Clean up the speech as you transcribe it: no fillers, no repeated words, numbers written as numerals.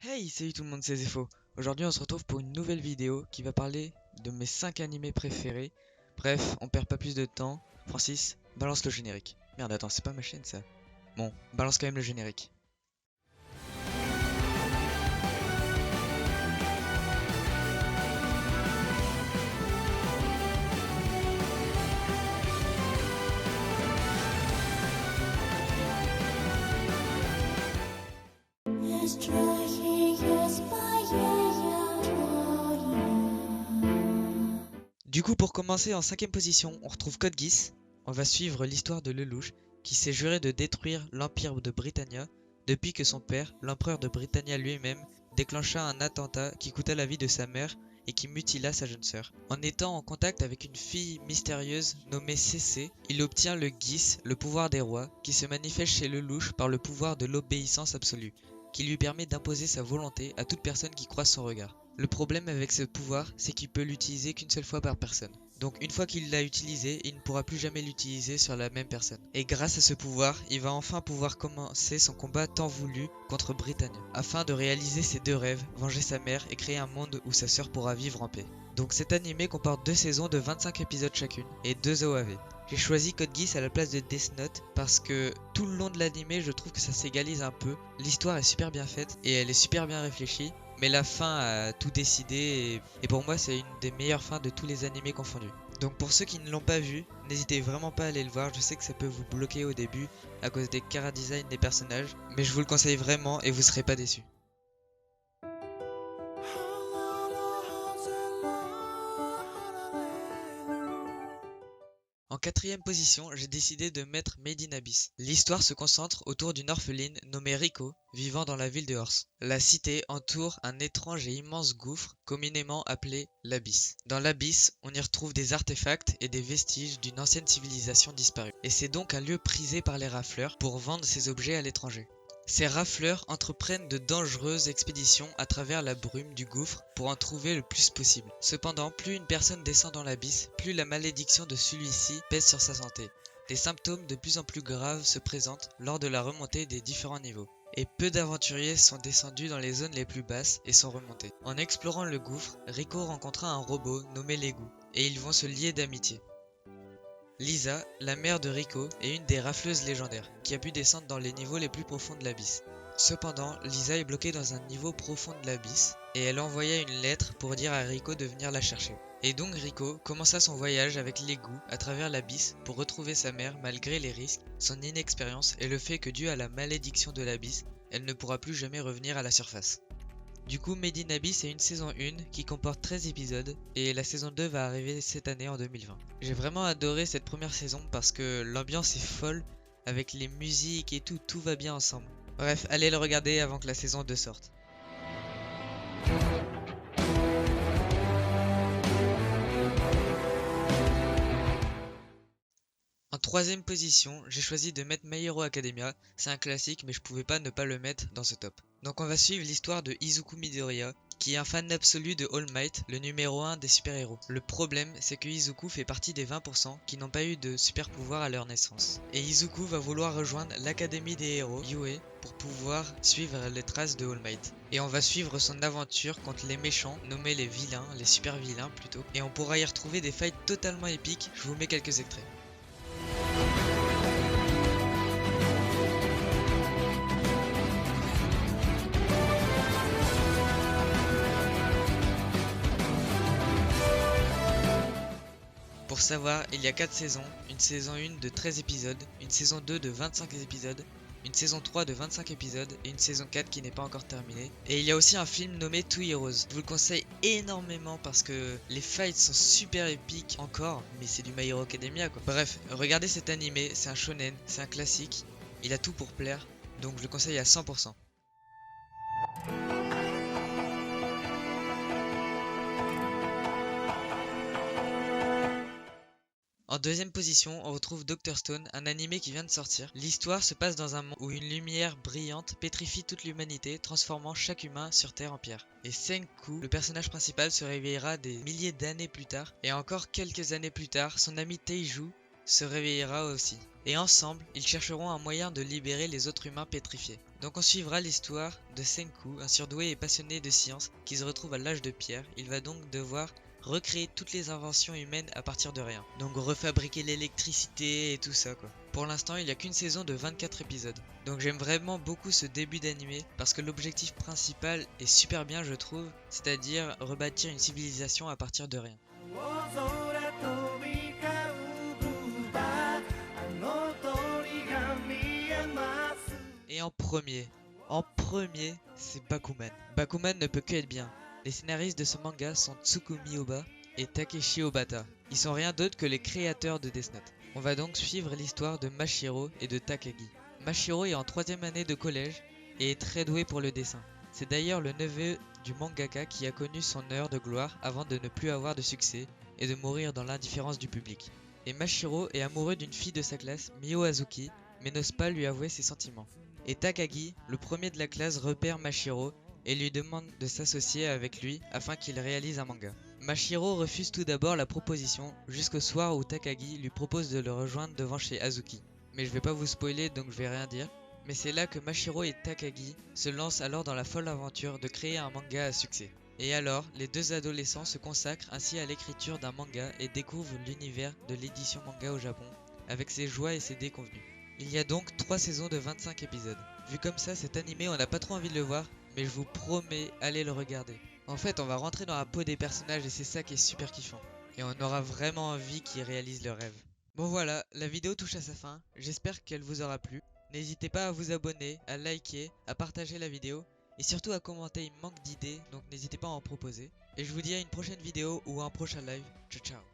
Hey, salut tout le monde, c'est Zefo. Aujourd'hui, on se retrouve pour une nouvelle vidéo qui va parler de mes 5 animés préférés. Bref, on perd pas plus de temps. Francis, balance le générique. Merde, attends, c'est pas ma chaîne ça. Bon, balance quand même le générique. Du coup, pour commencer, en 5ème position, on retrouve Code Geass. On va suivre l'histoire de Lelouch, qui s'est juré de détruire l'Empire de Britannia depuis que son père, l'empereur de Britannia lui-même, déclencha un attentat qui coûta la vie de sa mère et qui mutila sa jeune sœur. En étant en contact avec une fille mystérieuse nommée Cécé, il obtient le Geass, le pouvoir des rois, qui se manifeste chez Lelouch par le pouvoir de l'obéissance absolue, qui lui permet d'imposer sa volonté à toute personne qui croise son regard. Le problème avec ce pouvoir, c'est qu'il peut l'utiliser qu'une seule fois par personne. Donc une fois qu'il l'a utilisé, il ne pourra plus jamais l'utiliser sur la même personne. Et grâce à ce pouvoir, il va enfin pouvoir commencer son combat tant voulu contre Britannia, afin de réaliser ses deux rêves, venger sa mère et créer un monde où sa sœur pourra vivre en paix. Donc cet animé comporte 2 saisons de 25 épisodes chacune et 2 OAV. J'ai choisi Code Geass à la place de Death Note parce que tout le long de l'animé, je trouve que ça s'égalise un peu. L'histoire est super bien faite et elle est super bien réfléchie. Mais la fin a tout décidé et pour moi c'est une des meilleures fins de tous les animés confondus. Donc pour ceux qui ne l'ont pas vu, n'hésitez vraiment pas à aller le voir, je sais que ça peut vous bloquer au début à cause des chara-design des personnages, mais je vous le conseille vraiment et vous serez pas déçus. En 4ème position, j'ai décidé de mettre Made in Abyss. L'histoire se concentre autour d'une orpheline nommée Riko, vivant dans la ville de Horse. La cité entoure un étrange et immense gouffre, communément appelé l'Abysse. Dans l'Abysse, on y retrouve des artefacts et des vestiges d'une ancienne civilisation disparue. Et c'est donc un lieu prisé par les rafleurs pour vendre ces objets à l'étranger. Ces rafleurs entreprennent de dangereuses expéditions à travers la brume du gouffre pour en trouver le plus possible. Cependant, plus une personne descend dans l'abysse, plus la malédiction de celui-ci pèse sur sa santé. Des symptômes de plus en plus graves se présentent lors de la remontée des différents niveaux. Et peu d'aventuriers sont descendus dans les zones les plus basses et sont remontés. En explorant le gouffre, Rico rencontra un robot nommé Legu, et ils vont se lier d'amitié. Lisa, la mère de Rico, est une des rafleuses légendaires, qui a pu descendre dans les niveaux les plus profonds de l'abysse. Cependant, Lisa est bloquée dans un niveau profond de l'abysse, et elle envoya une lettre pour dire à Rico de venir la chercher. Et donc Rico commença son voyage avec l'égout à travers l'abysse pour retrouver sa mère malgré les risques, son inexpérience et le fait que dû à la malédiction de l'abysse, elle ne pourra plus jamais revenir à la surface. Du coup, Made in Abyss est une saison 1 qui comporte 13 épisodes et la saison 2 va arriver cette année en 2020. J'ai vraiment adoré cette première saison parce que l'ambiance est folle avec les musiques et tout va bien ensemble. Bref, allez le regarder avant que la saison 2 sorte. En 3ème position, j'ai choisi de mettre My Hero Academia. C'est un classique mais je pouvais pas ne pas le mettre dans ce top. Donc on va suivre l'histoire de Izuku Midoriya, qui est un fan absolu de All Might, le numéro 1 des super-héros. Le problème, c'est que Izuku fait partie des 20% qui n'ont pas eu de super pouvoir à leur naissance. Et Izuku va vouloir rejoindre l'Académie des héros, Yue, pour pouvoir suivre les traces de All Might. Et on va suivre son aventure contre les méchants, nommés les vilains, les super vilains plutôt. Et on pourra y retrouver des fights totalement épiques, je vous mets quelques extraits. Pour savoir, il y a 4 saisons, une saison 1 de 13 épisodes, une saison 2 de 25 épisodes, une saison 3 de 25 épisodes et une saison 4 qui n'est pas encore terminée. Et il y a aussi un film nommé Two Heroes. Je vous le conseille énormément parce que les fights sont super épiques encore, mais c'est du My Hero Academia quoi. Bref, regardez cet animé, c'est un shonen, c'est un classique, il a tout pour plaire, donc je le conseille à 100%. En 2ème position, on retrouve Dr Stone, un animé qui vient de sortir. L'histoire se passe dans un monde où une lumière brillante pétrifie toute l'humanité, transformant chaque humain sur Terre en pierre. Et Senku, le personnage principal, se réveillera des milliers d'années plus tard, et encore quelques années plus tard, son ami Teiju se réveillera aussi. Et ensemble, ils chercheront un moyen de libérer les autres humains pétrifiés. Donc on suivra l'histoire de Senku, un surdoué et passionné de science qui se retrouve à l'âge de pierre. Il va donc devoir recréer toutes les inventions humaines à partir de rien. Donc refabriquer l'électricité et tout ça quoi. Pour l'instant, il n'y a qu'une saison de 24 épisodes. Donc j'aime vraiment beaucoup ce début d'animé parce que l'objectif principal est super bien je trouve, c'est-à-dire rebâtir une civilisation à partir de rien. Et en premier, c'est Bakuman. Bakuman ne peut que être bien. Les scénaristes de ce manga sont Tsukumi Oba et Takeshi Obata. Ils sont rien d'autre que les créateurs de Death Note. On va donc suivre l'histoire de Mashiro et de Takagi. Mashiro est en 3ème année de collège et est très doué pour le dessin. C'est d'ailleurs le neveu du mangaka qui a connu son heure de gloire avant de ne plus avoir de succès et de mourir dans l'indifférence du public. Et Mashiro est amoureux d'une fille de sa classe, Mio Hazuki, mais n'ose pas lui avouer ses sentiments. Et Takagi, le premier de la classe, repère Mashiro et lui demande de s'associer avec lui afin qu'il réalise un manga. Mashiro refuse tout d'abord la proposition jusqu'au soir où Takagi lui propose de le rejoindre devant chez Hazuki. Mais je vais pas vous spoiler donc je vais rien dire. Mais c'est là que Mashiro et Takagi se lancent alors dans la folle aventure de créer un manga à succès. Et alors, les deux adolescents se consacrent ainsi à l'écriture d'un manga et découvrent l'univers de l'édition manga au Japon, avec ses joies et ses déconvenues. Il y a donc 3 saisons de 25 épisodes. Vu comme ça, cet animé, on n'a pas trop envie de le voir, mais je vous promets, allez le regarder. En fait, on va rentrer dans la peau des personnages et c'est ça qui est super kiffant. Et on aura vraiment envie qu'ils réalisent leurs rêves. Bon voilà, la vidéo touche à sa fin, j'espère qu'elle vous aura plu. N'hésitez pas à vous abonner, à liker, à partager la vidéo et surtout à commenter, il me manque d'idées, donc n'hésitez pas à en proposer. Et je vous dis à une prochaine vidéo ou à un prochain live. Ciao ciao.